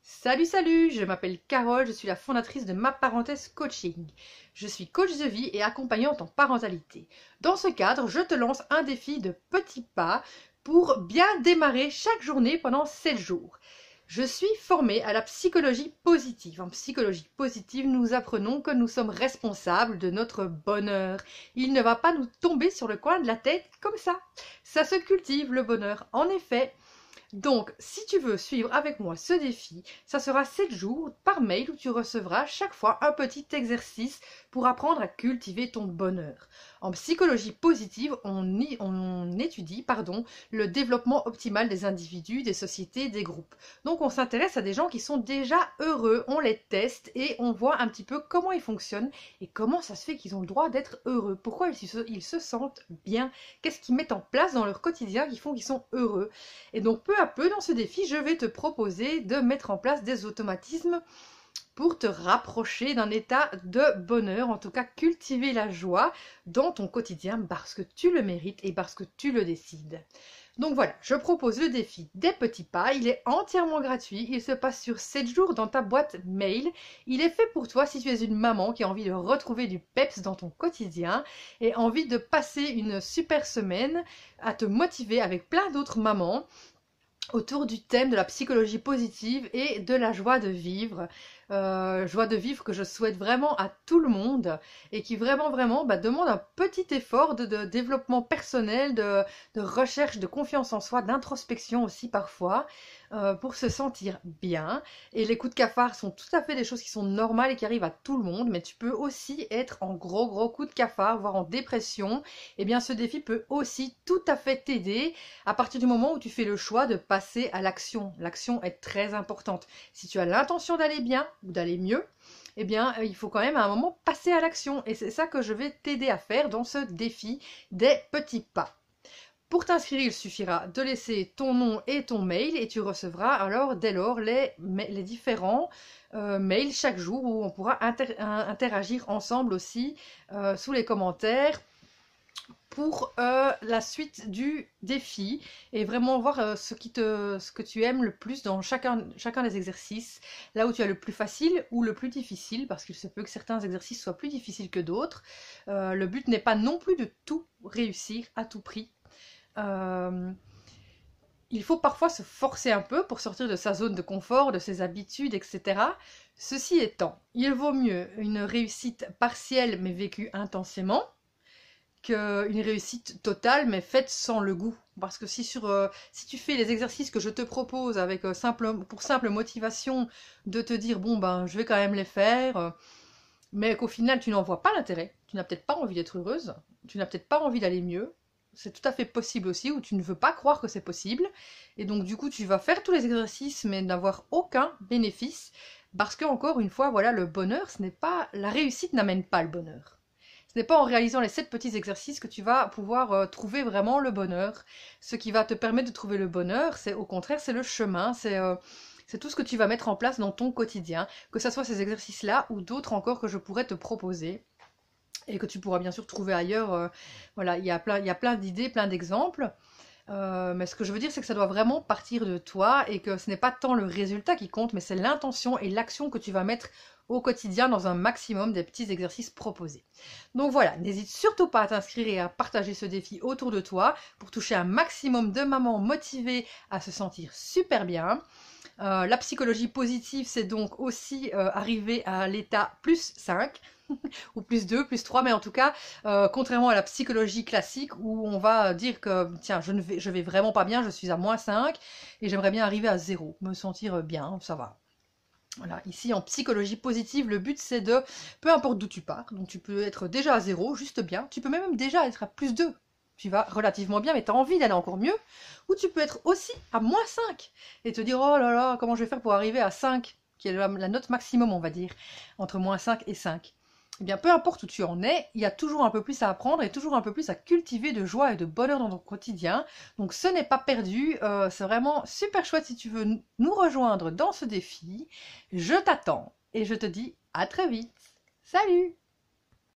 Salut, je m'appelle Carole, je suis la fondatrice de Ma Parenthèse Coaching. Je suis coach de vie et accompagnante en parentalité. Dans ce cadre, je te lance un défi de petits pas pour bien démarrer chaque journée pendant 7 jours. Je suis formée à la psychologie positive. En psychologie positive, nous apprenons que nous sommes responsables de notre bonheur. Il ne va pas nous tomber sur le coin de la tête comme ça. Ça se cultive, le bonheur. En effet, donc, si tu veux suivre avec moi ce défi, ça sera 7 jours par mail où tu recevras chaque fois un petit exercice pour apprendre à cultiver ton bonheur. En psychologie positive, on étudie le développement optimal des individus, des sociétés, des groupes. Donc, on s'intéresse à des gens qui sont déjà heureux, on les teste et on voit un petit peu comment ils fonctionnent et comment ça se fait qu'ils ont le droit d'être heureux. Pourquoi ils se sentent bien? Qu'est-ce qu'ils mettent en place dans leur quotidien qui font qu'ils sont heureux? Et donc, peu à peu, dans ce défi, je vais te proposer de mettre en place des automatismes pour te rapprocher d'un état de bonheur, en tout cas cultiver la joie dans ton quotidien parce que tu le mérites et parce que tu le décides. Donc voilà, je propose le défi des petits pas, il est entièrement gratuit, il se passe sur 7 jours dans ta boîte mail. Il est fait pour toi si tu es une maman qui a envie de retrouver du peps dans ton quotidien et envie de passer une super semaine à te motiver avec plein d'autres mamans autour du thème de la psychologie positive et de la joie de vivre. Joie de vivre que je souhaite vraiment à tout le monde et qui vraiment demande un petit effort de développement personnel, de recherche, de confiance en soi, d'introspection aussi parfois, pour se sentir bien. Et les coups de cafard sont tout à fait des choses qui sont normales et qui arrivent à tout le monde, mais tu peux aussi être en gros coup de cafard, voire en dépression. Et bien ce défi peut aussi tout à fait t'aider à partir du moment où tu fais le choix de passer à l'action. L'action est très importante. Si tu as l'intention d'aller bien ou d'aller mieux, eh bien, il faut quand même à un moment passer à l'action. Et c'est ça que je vais t'aider à faire dans ce défi des petits pas. Pour t'inscrire, il suffira de laisser ton nom et ton mail et tu recevras alors dès lors les différents mails chaque jour où on pourra interagir ensemble aussi sous les commentaires pour la suite du défi et vraiment voir ce que tu aimes le plus dans chacun des exercices, là où tu as le plus facile ou le plus difficile, parce qu'il se peut que certains exercices soient plus difficiles que d'autres. Le but n'est pas non plus de tout réussir à tout prix. Il faut parfois se forcer un peu pour sortir de sa zone de confort, de ses habitudes, etc. Ceci étant, il vaut mieux une réussite partielle mais vécue intensément qu'une réussite totale mais faite sans le goût. Parce que si tu fais les exercices que je te propose avec pour simple motivation de te dire bon ben je vais quand même les faire, mais qu'au final tu n'en vois pas l'intérêt, tu n'as peut-être pas envie d'être heureuse, tu n'as peut-être pas envie d'aller mieux, c'est tout à fait possible aussi, ou tu ne veux pas croire que c'est possible, et donc du coup tu vas faire tous les exercices mais n'avoir aucun bénéfice, parce que encore une fois, voilà, le bonheur, la réussite n'amène pas le bonheur. Ce n'est pas en réalisant les 7 petits exercices que tu vas pouvoir trouver vraiment le bonheur. Ce qui va te permettre de trouver le bonheur, c'est au contraire, c'est le chemin, c'est tout ce que tu vas mettre en place dans ton quotidien, que ce soit ces exercices-là ou d'autres encore que je pourrais te proposer et que tu pourras bien sûr trouver ailleurs. Voilà, il y a plein d'idées, plein d'exemples. Mais ce que je veux dire, c'est que ça doit vraiment partir de toi et que ce n'est pas tant le résultat qui compte, mais c'est l'intention et l'action que tu vas mettre au quotidien dans un maximum des petits exercices proposés. Donc voilà, n'hésite surtout pas à t'inscrire et à partager ce défi autour de toi pour toucher un maximum de mamans motivées à se sentir super bien. La psychologie positive, c'est donc aussi arriver à l'état plus 5 ou plus 2, plus 3, mais en tout cas, contrairement à la psychologie classique où on va dire que tiens, je vais vraiment pas bien, je suis à moins 5 et j'aimerais bien arriver à 0, me sentir bien, ça va. Voilà, ici en psychologie positive, le but c'est peu importe d'où tu pars, donc tu peux être déjà à 0, juste bien, tu peux même déjà être à plus 2, tu vas relativement bien mais tu as envie d'aller encore mieux, ou tu peux être aussi à moins 5 et te dire oh là là, comment je vais faire pour arriver à 5, qui est la note maximum on va dire, entre moins 5 et 5. Eh bien, peu importe où tu en es, il y a toujours un peu plus à apprendre et toujours un peu plus à cultiver de joie et de bonheur dans ton quotidien. Donc, ce n'est pas perdu. C'est vraiment super chouette si tu veux nous rejoindre dans ce défi. Je t'attends et je te dis à très vite. Salut!